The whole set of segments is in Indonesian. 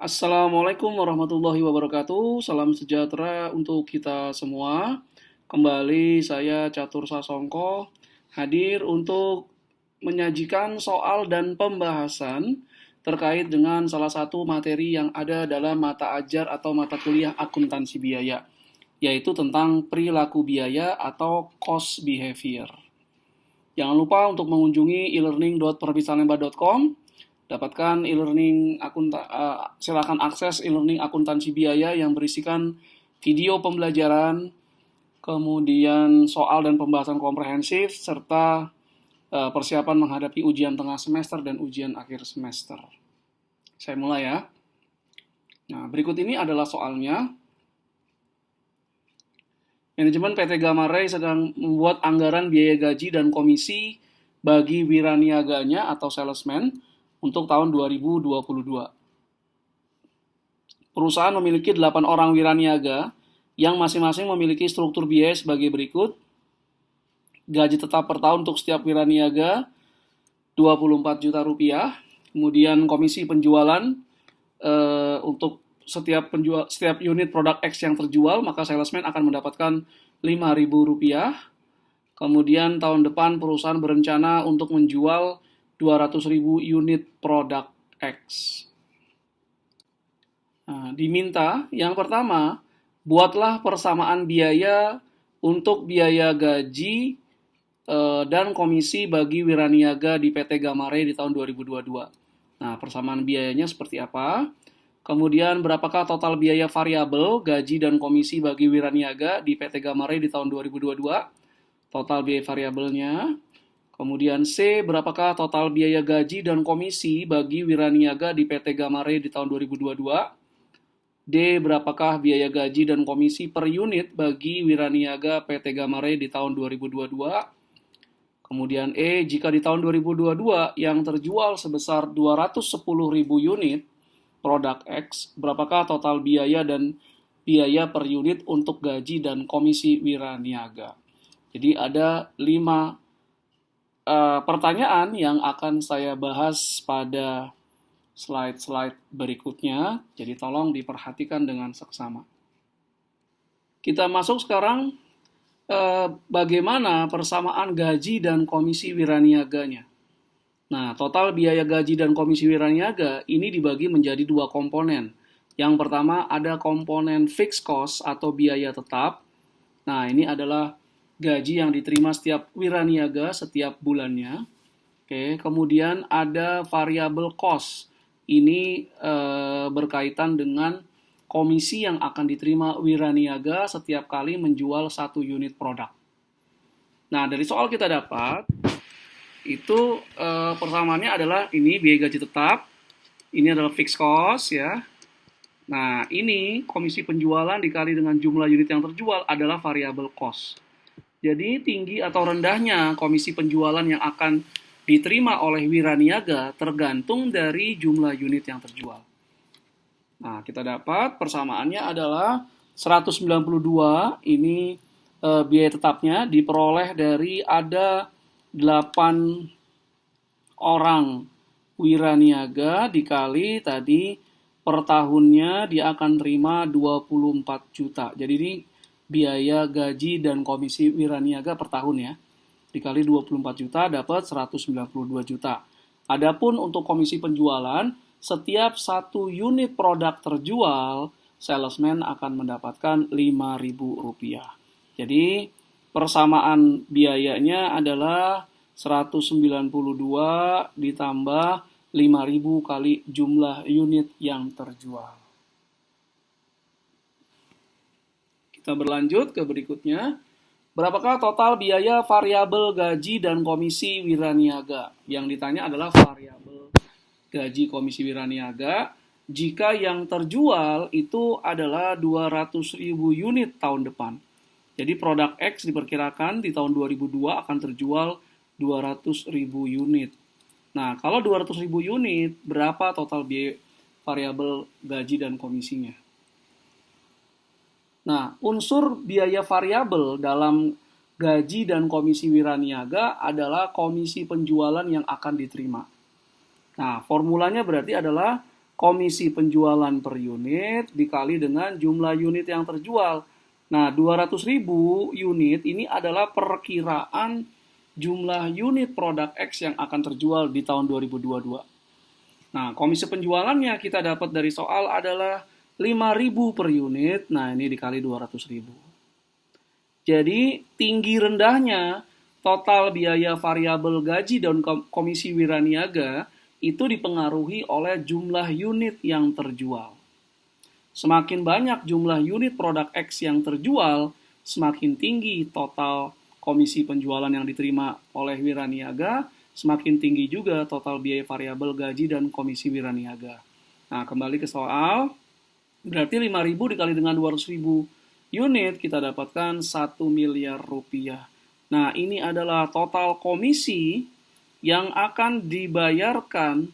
Assalamualaikum warahmatullahi wabarakatuh. Salam sejahtera untuk kita semua. Kembali saya Catur Sasongko hadir untuk menyajikan soal dan pembahasan terkait dengan salah satu materi yang ada dalam mata ajar atau mata kuliah akuntansi biaya, yaitu tentang perilaku biaya atau cost behavior. Jangan lupa untuk mengunjungi e-learning.perbisanalemba.com. Dapatkan e-learning silakan akses e-learning akuntansi biaya yang berisikan video pembelajaran, kemudian soal dan pembahasan komprehensif, serta persiapan menghadapi ujian tengah semester dan ujian akhir semester. Saya mulai ya. Nah, berikut ini adalah soalnya. Manajemen PT Gamma Ray sedang membuat anggaran biaya gaji dan komisi bagi wiraniaganya atau salesman untuk tahun 2022. Perusahaan memiliki 8 orang wiraniaga yang masing-masing memiliki struktur biaya sebagai berikut. Gaji tetap per tahun untuk setiap wiraniaga 24 juta rupiah. Kemudian komisi penjualan untuk setiap unit produk X yang terjual, maka salesman akan mendapatkan Rp5.000. Kemudian tahun depan perusahaan berencana untuk menjual 200.000 unit produk X. Nah, diminta yang pertama, buatlah persamaan biaya untuk biaya gaji dan komisi bagi wiraniaga di PT Gamma Ray di tahun 2022. Nah, persamaan biayanya seperti apa? Kemudian berapakah total biaya variabel, gaji dan komisi bagi wiraniaga di PT Gamma Ray di tahun 2022? Total biaya variabelnya. Kemudian C, berapakah total biaya gaji dan komisi bagi wiraniaga di PT Gamma Ray di tahun 2022? D, berapakah biaya gaji dan komisi per unit bagi wiraniaga PT Gamma Ray di tahun 2022? Kemudian E, jika di tahun 2022 yang terjual sebesar 210.000 unit produk X, berapakah total biaya dan biaya per unit untuk gaji dan komisi wiraniaga? Jadi ada 5 pertanyaan yang akan saya bahas pada slide-slide berikutnya, jadi tolong diperhatikan dengan seksama. Kita masuk sekarang bagaimana persamaan gaji dan komisi wiraniaganya. Nah, total biaya gaji dan komisi wiraniaga ini dibagi menjadi 2 komponen. Yang pertama ada komponen fixed cost atau biaya tetap. Nah, ini adalah gaji yang diterima setiap wiraniaga setiap bulannya. Oke, kemudian ada variable cost. Ini berkaitan dengan komisi yang akan diterima wiraniaga setiap kali menjual 1 unit produk. Nah, dari soal kita dapat, itu persamaannya adalah ini biaya gaji tetap, ini adalah fixed cost ya. Nah, ini komisi penjualan dikali dengan jumlah unit yang terjual adalah variable cost. Jadi tinggi atau rendahnya komisi penjualan yang akan diterima oleh wiraniaga tergantung dari jumlah unit yang terjual. Nah, kita dapat persamaannya adalah 192, ini biaya tetapnya diperoleh dari ada 8 orang wiraniaga dikali tadi per tahunnya dia akan terima 24 juta. Jadi ini biaya gaji dan komisi wiraniaga per tahun ya. Dikali 24 juta dapat 192 juta. Adapun untuk komisi penjualan, setiap 1 unit produk terjual, salesman akan mendapatkan Rp5.000. Jadi persamaan biayanya adalah 192 ditambah 5.000 kali jumlah unit yang terjual. Kita berlanjut ke berikutnya. Berapakah total biaya variabel gaji dan komisi wiraniaga? Yang ditanya adalah variabel gaji komisi wiraniaga. Jika yang terjual itu adalah 200.000 unit tahun depan. Jadi produk X diperkirakan di tahun 2002 akan terjual 200.000 unit. Nah, kalau 200.000 unit, berapa total biaya variabel gaji dan komisinya? Nah, unsur biaya variabel dalam gaji dan komisi wiraniaga adalah komisi penjualan yang akan diterima. Nah, formulanya berarti adalah komisi penjualan per unit dikali dengan jumlah unit yang terjual. Nah, 200.000 unit ini adalah perkiraan jumlah unit produk X yang akan terjual di tahun 2022. Nah, komisi penjualannya kita dapat dari soal adalah 5.000 per unit. Nah, ini dikali 200.000. Jadi, tinggi rendahnya total biaya variabel gaji dan komisi wiraniaga itu dipengaruhi oleh jumlah unit yang terjual. Semakin banyak jumlah unit produk X yang terjual, semakin tinggi total komisi penjualan yang diterima oleh wiraniaga, semakin tinggi juga total biaya variabel gaji dan komisi wiraniaga. Nah, kembali ke soal, berarti 5.000 dikali dengan 200.000 unit, kita dapatkan 1 miliar rupiah. Nah, ini adalah total komisi yang akan dibayarkan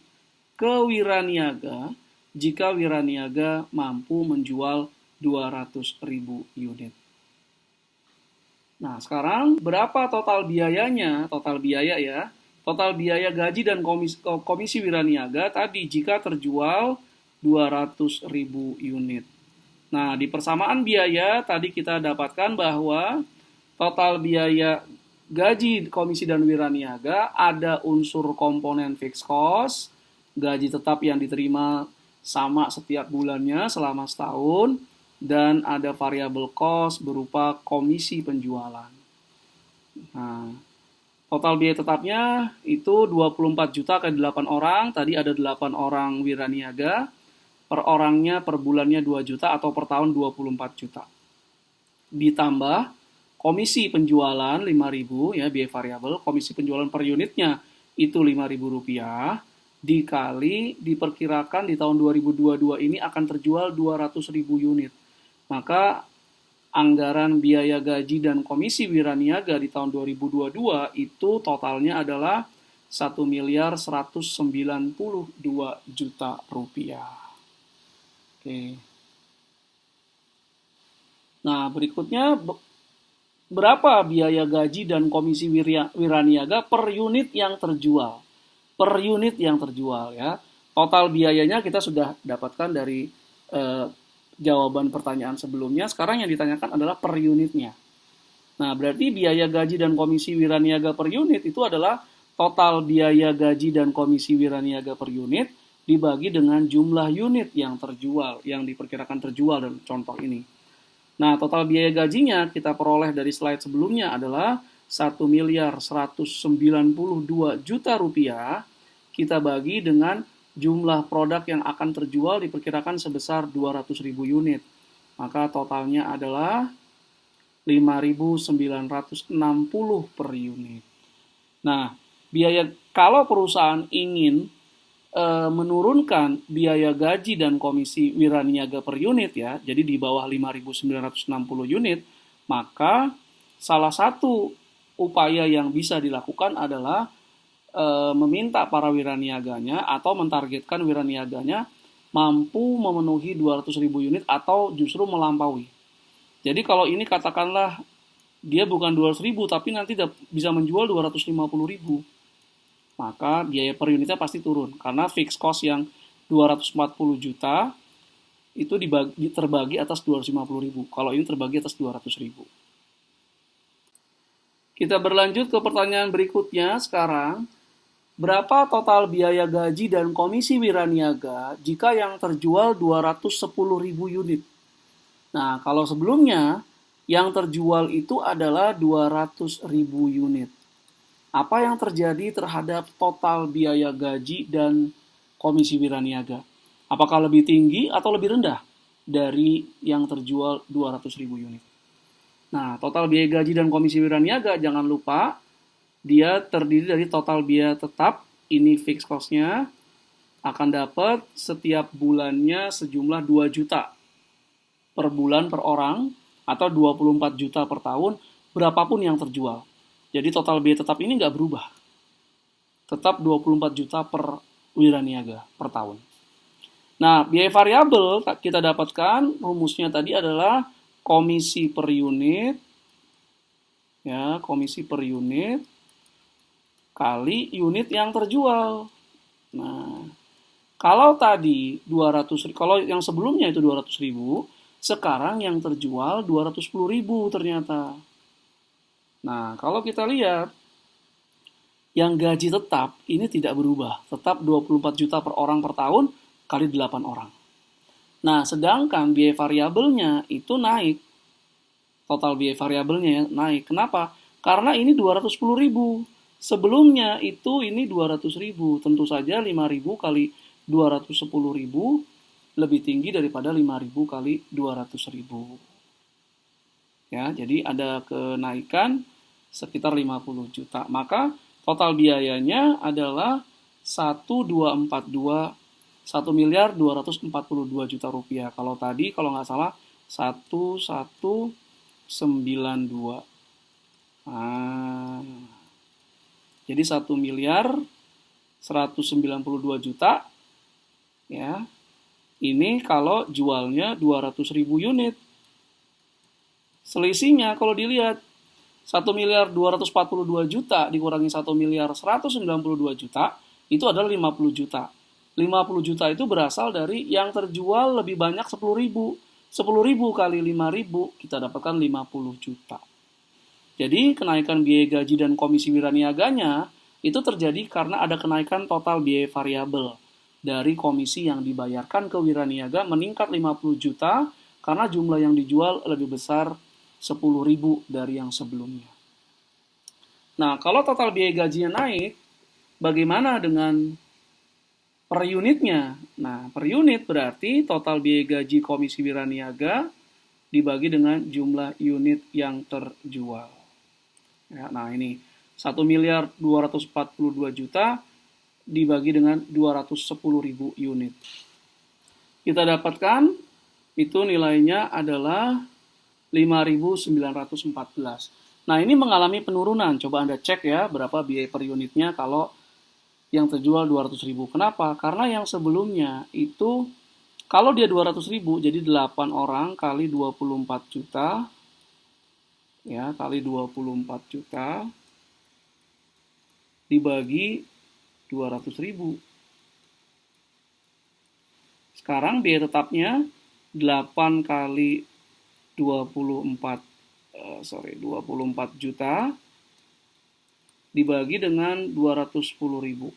ke wiraniaga jika wiraniaga mampu menjual 200.000 unit. Nah, sekarang berapa total biayanya? Total biaya ya. Total biaya gaji dan komisi wiraniaga tadi jika terjual 200.000 unit. Nah, di persamaan biaya tadi kita dapatkan bahwa total biaya gaji komisi dan wiraniaga ada unsur komponen fixed cost, gaji tetap yang diterima sama setiap bulannya selama setahun, dan ada variable cost berupa komisi penjualan. Nah, total biaya tetapnya itu 24 juta kali 8 orang, tadi ada 8 orang wiraniaga, per orangnya per bulannya 2 juta atau per tahun 24 juta. Ditambah komisi penjualan 5.000 ya, biaya variabel, komisi penjualan per unitnya itu 5.000 rupiah, dikali diperkirakan di tahun 2022 ini akan terjual 200.000 unit. Maka anggaran biaya gaji dan komisi wiraniaga di tahun 2022 itu totalnya adalah 1.192 juta rupiah. Oke. Nah, berikutnya berapa biaya gaji dan komisi wiraniaga per unit yang terjual? Per unit yang terjual ya. Total biayanya kita sudah dapatkan dari jawaban pertanyaan sebelumnya. Sekarang yang ditanyakan adalah per unitnya. Nah, berarti biaya gaji dan komisi wiraniaga per unit itu adalah total biaya gaji dan komisi wiraniaga per unit dibagi dengan jumlah unit yang terjual, yang diperkirakan terjual dalam contoh ini. Nah, total biaya gajinya kita peroleh dari slide sebelumnya adalah 1.192 juta rupiah, kita bagi dengan jumlah produk yang akan terjual diperkirakan sebesar 200.000 unit. Maka totalnya adalah 5.960 per unit. Nah, biaya kalau perusahaan ingin menurunkan biaya gaji dan komisi wiraniaga per unit ya, jadi di bawah 5.960 unit, maka salah satu upaya yang bisa dilakukan adalah meminta para wiraniaganya atau mentargetkan wiraniaganya mampu memenuhi 200.000 unit atau justru melampaui. Jadi kalau ini katakanlah dia bukan 200.000 tapi nanti bisa menjual 250.000, maka biaya per unitnya pasti turun karena fixed cost yang 240 juta itu terbagi atas 250.000. Kalau ini terbagi atas 200.000. Kita berlanjut ke pertanyaan berikutnya sekarang. Berapa total biaya gaji dan komisi wiraniaga jika yang terjual 210.000 unit? Nah, kalau sebelumnya yang terjual itu adalah 200.000 unit. Apa yang terjadi terhadap total biaya gaji dan komisi wiraniaga? Apakah lebih tinggi atau lebih rendah dari yang terjual 200.000 unit? Nah, total biaya gaji dan komisi wiraniaga, jangan lupa, dia terdiri dari total biaya tetap, ini fixed cost-nya, akan dapat setiap bulannya sejumlah 2 juta per bulan per orang, atau 24 juta per tahun, berapapun yang terjual. Jadi total biaya tetap ini nggak berubah. Tetap 24 juta per wiraniaga per tahun. Nah, biaya variabel kita dapatkan, rumusnya tadi adalah komisi per unit, ya, komisi per unit, kali unit yang terjual. Nah, Kalau tadi 200, kalau yang sebelumnya itu 200.000, sekarang yang terjual 210.000 ternyata. Nah, kalau kita lihat yang gaji tetap ini tidak berubah, tetap 24 juta per orang per tahun kali 8 orang. Nah, sedangkan biaya variabelnya itu naik. Total biaya variabelnya ya, naik. Kenapa? Karena ini 210.000. Sebelumnya itu ini 200.000. Tentu saja 5.000 kali 210.000 lebih tinggi daripada 5.000 kali 200.000. Ya, jadi ada kenaikan sekitar 50 juta. Maka total biayanya adalah 1 miliar 242 juta rupiah. Kalau tadi kalau nggak salah 1192. Nah, jadi 1 miliar 192 juta ya. Ini kalau jualnya 200.000 unit. Selisihnya kalau dilihat 1 miliar 242 juta dikurangi 1 miliar 192 juta itu adalah 50 juta. 50 juta itu berasal dari yang terjual lebih banyak 10.000. 10.000 kali 5.000 kita dapatkan 50 juta. Jadi kenaikan biaya gaji dan komisi wiraniaganya itu terjadi karena ada kenaikan total biaya variabel dari komisi yang dibayarkan ke wiraniaga meningkat 50 juta karena jumlah yang dijual lebih besar 10.000 dari yang sebelumnya. Nah, kalau total biaya gajinya naik, bagaimana dengan per unitnya? Nah, per unit berarti total biaya gaji komisi wiraniaga dibagi dengan jumlah unit yang terjual. Ya, nah, ini 1 miliar 242 juta dibagi dengan 210.000 unit. Kita dapatkan itu nilainya adalah 5.914. Nah, ini mengalami penurunan. Coba Anda cek ya berapa biaya per unitnya kalau yang terjual 200.000. Kenapa? Karena yang sebelumnya itu kalau dia 200.000 jadi 8 orang kali 24 juta ya, kali 24 juta dibagi 200.000. Sekarang biaya tetapnya 8 kali 24 juta dibagi dengan 210.000.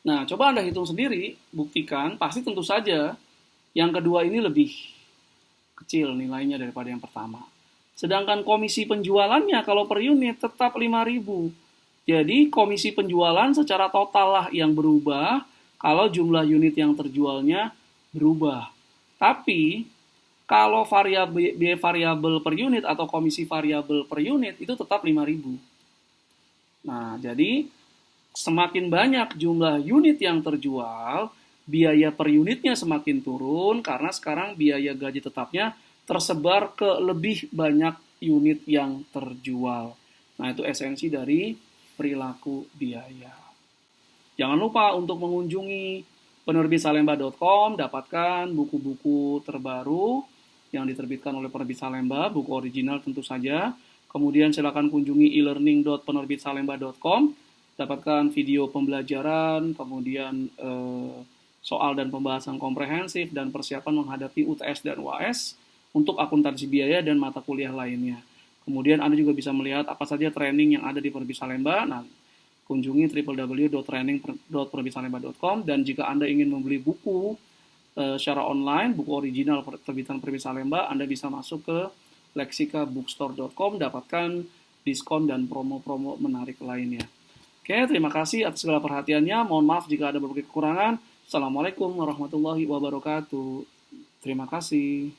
Nah, coba Anda hitung sendiri, buktikan, pasti tentu saja yang kedua ini lebih kecil nilainya daripada yang pertama. Sedangkan komisi penjualannya kalau per unit tetap 5.000. Jadi komisi penjualan secara total lah yang berubah kalau jumlah unit yang terjualnya berubah. Tapi kalau biaya variabel per unit atau komisi variabel per unit itu tetap 5.000. Nah, jadi semakin banyak jumlah unit yang terjual, biaya per unitnya semakin turun karena sekarang biaya gaji tetapnya tersebar ke lebih banyak unit yang terjual. Nah, itu esensi dari perilaku biaya. Jangan lupa untuk mengunjungi penerbitsalemba.com, dapatkan buku-buku terbaru yang diterbitkan oleh Penerbit Salemba, buku original tentu saja. Kemudian silakan kunjungi e-learning.penerbitsalemba.com, dapatkan video pembelajaran, kemudian soal dan pembahasan komprehensif dan persiapan menghadapi UTS dan UAS untuk akuntansi biaya dan mata kuliah lainnya. Kemudian Anda juga bisa melihat apa saja training yang ada di Penerbit Salemba. Nah, kunjungi www.training.penerbitsalemba.com, dan jika Anda ingin membeli buku secara online, buku original terbitan Penerbit Salemba, Anda bisa masuk ke lexikabookstore.com, dapatkan diskon dan promo-promo menarik lainnya. Oke, terima kasih atas segala perhatiannya. Mohon maaf jika ada berbagai kekurangan. Assalamualaikum warahmatullahi wabarakatuh. Terima kasih.